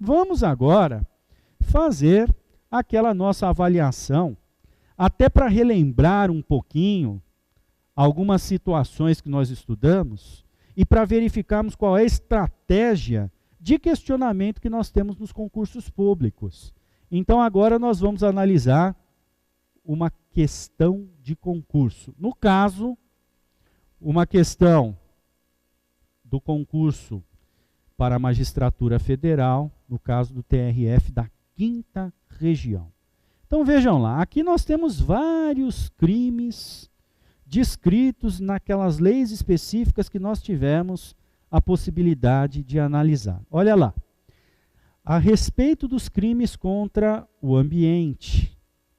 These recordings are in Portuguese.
Vamos agora fazer aquela nossa avaliação, até para relembrar um pouquinho algumas situações que nós estudamos e para verificarmos qual é a estratégia de questionamento que nós temos nos concursos públicos. Então agora nós vamos analisar uma questão de concurso. No caso, uma questão do concurso para a magistratura federal, no caso do TRF da 5ª região. Então vejam lá, aqui nós temos vários crimes descritos naquelas leis específicas que nós tivemos a possibilidade de analisar. Olha lá, a respeito dos crimes contra o ambiente,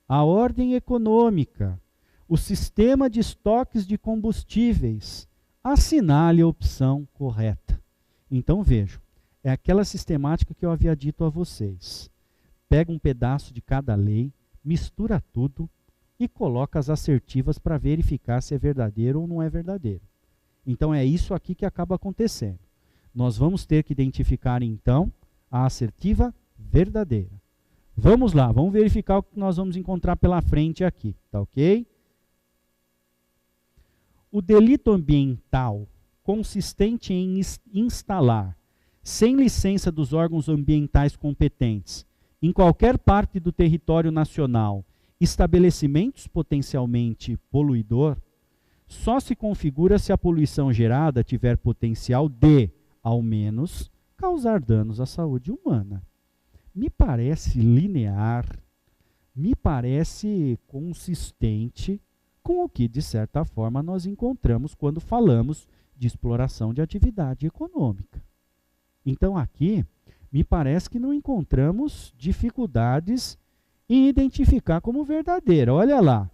a ordem econômica, o sistema de estoques de combustíveis, assinale a opção correta. Então vejam, é aquela sistemática que eu havia dito a vocês. Pega um pedaço de cada lei, mistura tudo e coloca as assertivas para verificar se é verdadeiro ou não é verdadeiro. Então é isso aqui que acaba acontecendo. Nós vamos ter que identificar então a assertiva verdadeira. Vamos lá, vamos verificar o que nós vamos encontrar pela frente aqui, tá ok? O delito ambiental consistente em instalar, sem licença dos órgãos ambientais competentes, em qualquer parte do território nacional, estabelecimentos potencialmente poluidor, só se configura se a poluição gerada tiver potencial de, ao menos, causar danos à saúde humana. Me parece linear, me parece consistente com o que, de certa forma, nós encontramos quando falamos de exploração de atividade econômica. Então, aqui, me parece que não encontramos dificuldades em identificar como verdadeira. Olha lá,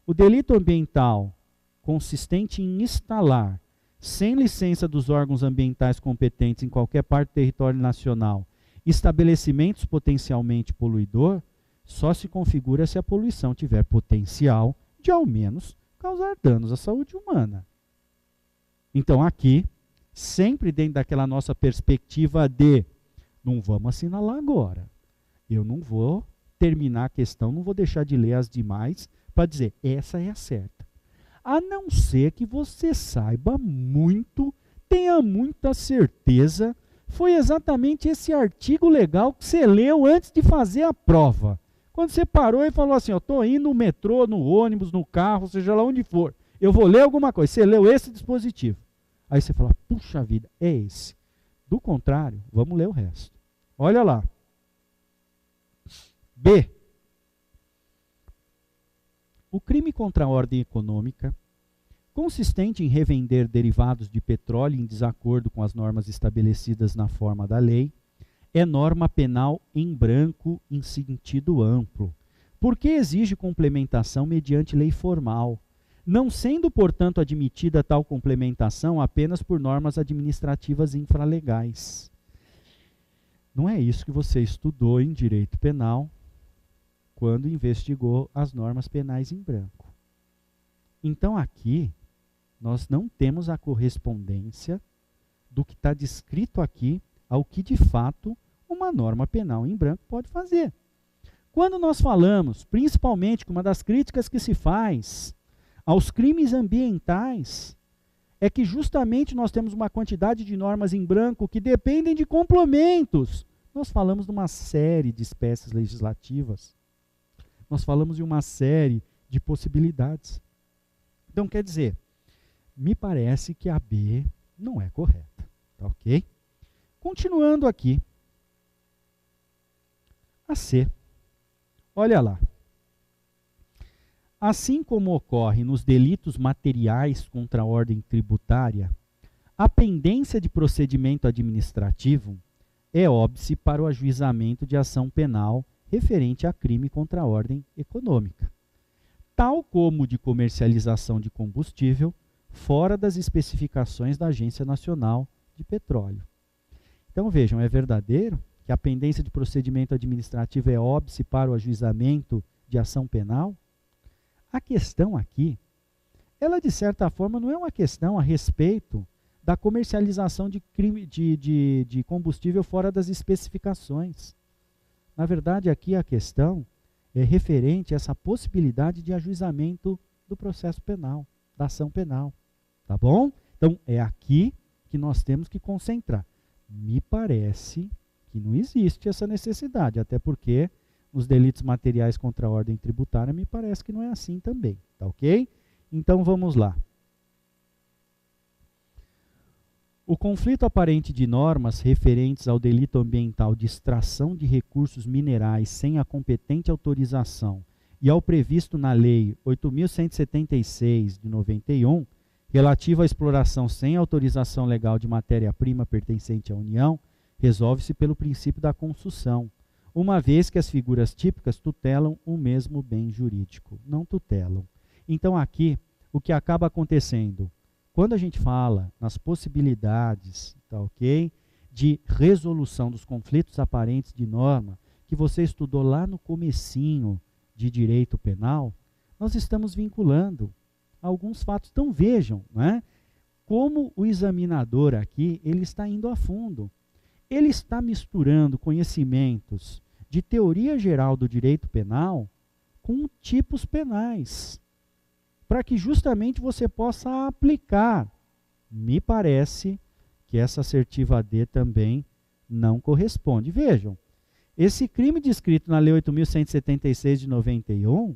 o delito ambiental consistente em instalar, sem licença dos órgãos ambientais competentes em qualquer parte do território nacional, estabelecimentos potencialmente poluidor, só se configura se a poluição tiver potencial de, ao menos, causar danos à saúde humana. Então, aqui, sempre dentro daquela nossa perspectiva de não vamos assinalar agora. Eu não vou terminar a questão, não vou deixar de ler as demais para dizer, essa é a certa. A não ser que você saiba muito, tenha muita certeza, foi exatamente esse artigo legal que você leu antes de fazer a prova. Quando você parou e falou assim, eu estou indo no metrô, no ônibus, no carro, seja lá onde for, eu vou ler alguma coisa. Você leu esse dispositivo. Aí você fala, puxa vida, é esse. Do contrário, vamos ler o resto. Olha lá. B. O crime contra a ordem econômica, consistente em revender derivados de petróleo em desacordo com as normas estabelecidas na forma da lei, é norma penal em branco em sentido amplo, porque exige complementação mediante lei formal, não sendo, portanto, admitida tal complementação apenas por normas administrativas infralegais. Não é isso que você estudou em direito penal quando investigou as normas penais em branco. Então, aqui, nós não temos a correspondência do que está descrito aqui ao que, de fato, uma norma penal em branco pode fazer. Quando nós falamos, principalmente, que uma das críticas que se faz aos crimes ambientais é que justamente nós temos uma quantidade de normas em branco que dependem de complementos. Nós falamos de uma série de espécies legislativas. Nós falamos de uma série de possibilidades. Então, quer dizer, me parece que a B não é correta. Tá ok? Continuando aqui. A C. Olha lá. Assim como ocorre nos delitos materiais contra a ordem tributária, a pendência de procedimento administrativo é óbice para o ajuizamento de ação penal referente a crime contra a ordem econômica, tal como de comercialização de combustível fora das especificações da Agência Nacional de Petróleo. Então vejam, é verdadeiro que a pendência de procedimento administrativo é óbice para o ajuizamento de ação penal? A questão aqui, ela de certa forma não é uma questão a respeito da comercialização de combustível fora das especificações. Na verdade, aqui a questão é referente a essa possibilidade de ajuizamento do processo penal, da ação penal. Tá bom? Então, é aqui que nós temos que concentrar. Me parece que não existe essa necessidade, até porque nos delitos materiais contra a ordem tributária me parece que não é assim também, tá ok? Então vamos lá. O conflito aparente de normas referentes ao delito ambiental de extração de recursos minerais sem a competente autorização e ao previsto na Lei 8.176 de 91, relativa à exploração sem autorização legal de matéria-prima pertencente à União, resolve-se pelo princípio da consução, uma vez que as figuras típicas tutelam o mesmo bem jurídico. Não tutelam. Então aqui, o que acaba acontecendo? Quando a gente fala nas possibilidades, tá ok? De resolução dos conflitos aparentes de norma, que você estudou lá no comecinho de direito penal, nós estamos vinculando alguns fatos. Então vejam, né, como o examinador aqui, ele está indo a fundo. Ele está misturando conhecimentos de teoria geral do direito penal com tipos penais, para que justamente você possa aplicar. Me parece que essa assertiva D também não corresponde. Vejam, esse crime descrito na Lei 8.176 de 91,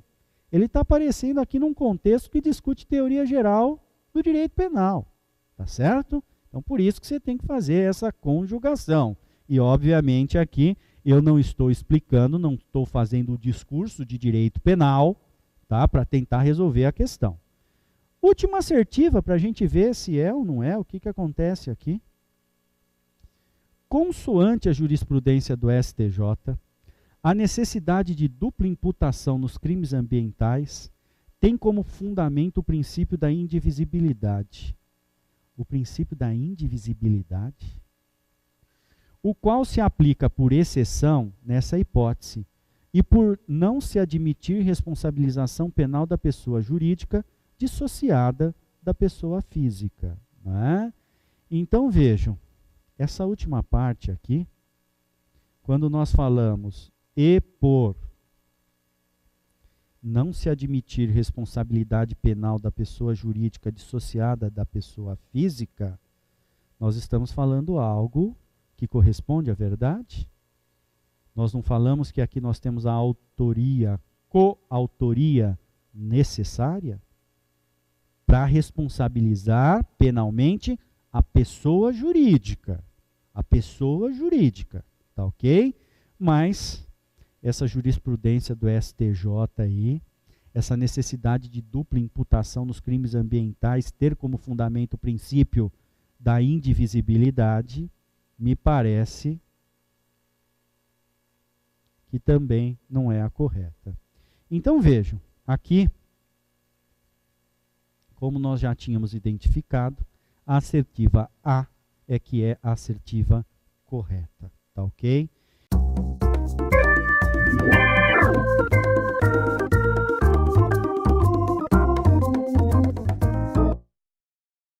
ele está aparecendo aqui num contexto que discute teoria geral do direito penal, tá certo? Então, por isso que você tem que fazer essa conjugação. E, obviamente, aqui eu não estou explicando, não estou fazendo o discurso de direito penal, tá? Para tentar resolver a questão. Última assertiva, para a gente ver se é ou não é, o que, que acontece aqui. Consoante a jurisprudência do STJ, a necessidade de dupla imputação nos crimes ambientais tem como fundamento o princípio da indivisibilidade. O princípio da indivisibilidade, o qual se aplica por exceção nessa hipótese e por não se admitir responsabilização penal da pessoa jurídica dissociada da pessoa física. Né? Então vejam, essa última parte aqui, quando nós falamos e por não se admitir responsabilidade penal da pessoa jurídica dissociada da pessoa física, nós estamos falando algo que corresponde à verdade? Nós não falamos que aqui nós temos a autoria, coautoria necessária para responsabilizar penalmente a pessoa jurídica. A pessoa jurídica, tá ok? Mas essa jurisprudência do STJ aí, essa necessidade de dupla imputação nos crimes ambientais, ter como fundamento o princípio da indivisibilidade, me parece que também não é a correta. Então vejam, aqui, como nós já tínhamos identificado, a assertiva A é que é a assertiva correta, tá ok?